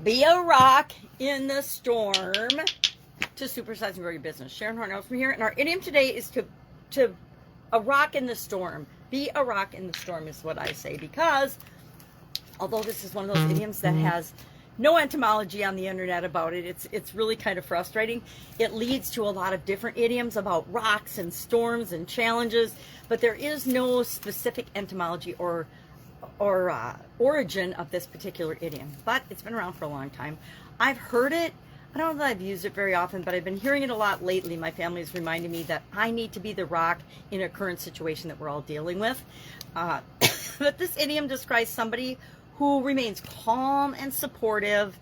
Be a rock in the storm to supersize and grow your business. Sharon Horne-Ellstrom here, and our idiom today is to a rock in the storm. Be a rock in the storm is what I say, because although this is one of those idioms that has no etymology on the internet about it, it's really kind of frustrating. It leads to a lot of different idioms about rocks and storms and challenges, but there is no specific etymology or origin of this particular idiom. But it's been around for a long time. I've heard it. I don't know that I've used it very often, but I've been hearing it a lot lately. My family is reminding me that I need to be the rock in a current situation that we're all dealing with. But this idiom describes somebody who remains calm and supportive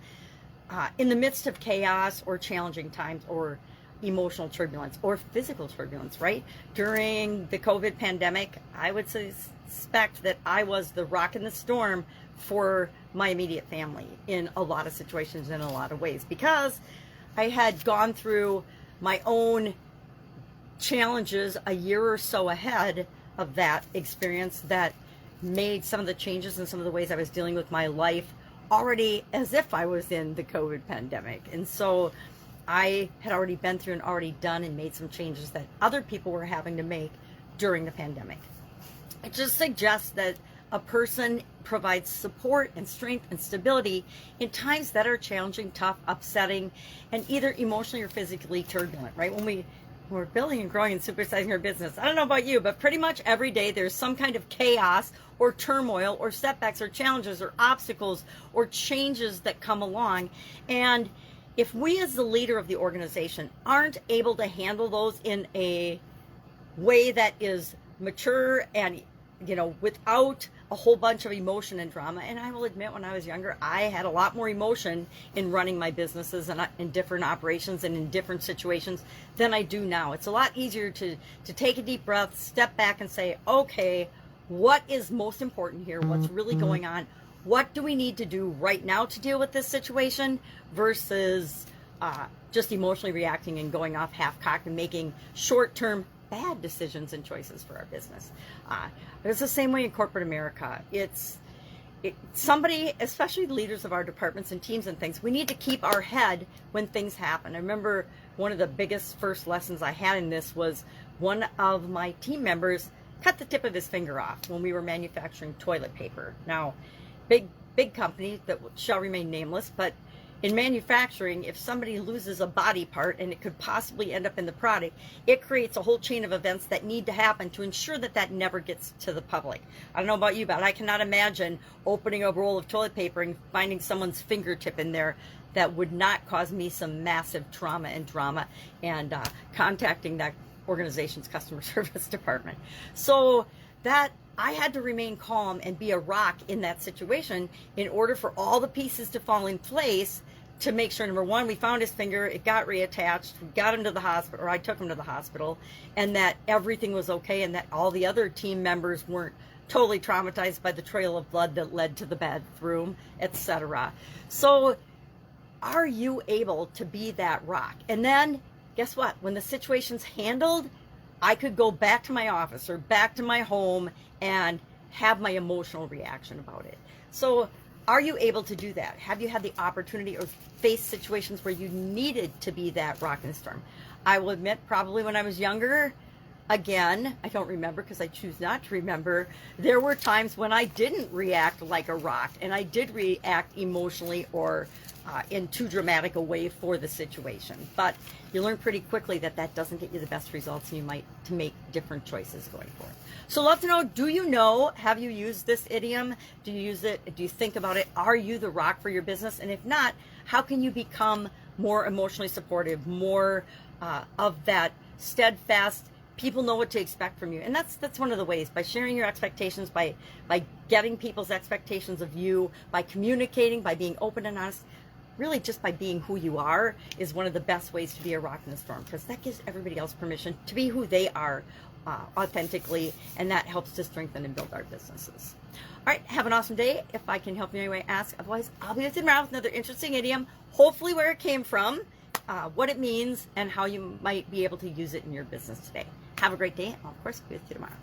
in the midst of chaos or challenging times or emotional turbulence or physical turbulence, right? During the COVID pandemic, I would suspect that I was the rock in the storm for my immediate family in a lot of situations, in a lot of ways, because I had gone through my own challenges a year or so ahead of that experience that made some of the changes and some of the ways I was dealing with my life already as if I was in the COVID pandemic. And so I had already been through and already done and made some changes that other people were having to make during the pandemic. It just suggests that a person provides support and strength and stability in times that are challenging, tough, upsetting, and either emotionally or physically turbulent, right? When we're building and growing and supersizing our business, I don't know about you, but pretty much every day there's some kind of chaos or turmoil or setbacks or challenges or obstacles or changes that come along. And if we as the leader of the organization aren't able to handle those in a way that is mature and, without a whole bunch of emotion and drama. And I will admit, when I was younger, I had a lot more emotion in running my businesses and in different operations and in different situations than I do now. It's a lot easier to take a deep breath, step back and say, okay, what is most important here? What's really going on? What do we need to do right now to deal with this situation versus just emotionally reacting and going off half-cocked and making short-term bad decisions and choices for our business. It's the same way in corporate America. Somebody, especially the leaders of our departments and teams and things, we need to keep our head when things happen. I remember one of the biggest first lessons I had in this was one of my team members cut the tip of his finger off when we were manufacturing toilet paper. Now, big company that shall remain nameless, but in manufacturing, if somebody loses a body part and it could possibly end up in the product, it creates a whole chain of events that need to happen to ensure that that never gets to the public. I don't know about you, but I cannot imagine opening a roll of toilet paper and finding someone's fingertip in there that would not cause me some massive trauma and drama and contacting that organization's customer service department. So that I had to remain calm and be a rock in that situation in order for all the pieces to fall in place to make sure, number one, we found his finger, it got reattached, we got him to the hospital, or I took him to the hospital, and that everything was okay and that all the other team members weren't totally traumatized by the trail of blood that led to the bathroom, etc. So are you able to be that rock? And then guess what? When the situation's handled, I could go back to my office or back to my home and have my emotional reaction about it. So are you able to do that? Have you had the opportunity or faced situations where you needed to be that rock in the storm? I will admit, probably when I was younger, again, I don't remember because I choose not to remember, there were times when I didn't react like a rock and I did react emotionally or in too dramatic a way for the situation. But you learn pretty quickly that that doesn't get you the best results, and you might to make different choices going forward. So love to know, do you know, have you used this idiom? Do you use it? Do you think about it? Are you the rock for your business? And if not, how can you become more emotionally supportive, more of that steadfast, people know what to expect from you? And that's one of the ways, by sharing your expectations, by getting people's expectations of you, by communicating, by being open and honest. Really, just by being who you are is one of the best ways to be a rock in the storm, because that gives everybody else permission to be who they are authentically, and that helps to strengthen and build our businesses. All right, have an awesome day. If I can help you in any way, ask. Otherwise, I'll be with you tomorrow with another interesting idiom, hopefully where it came from, what it means, and how you might be able to use it in your business today. Have a great day. I'll, of course, be with you tomorrow.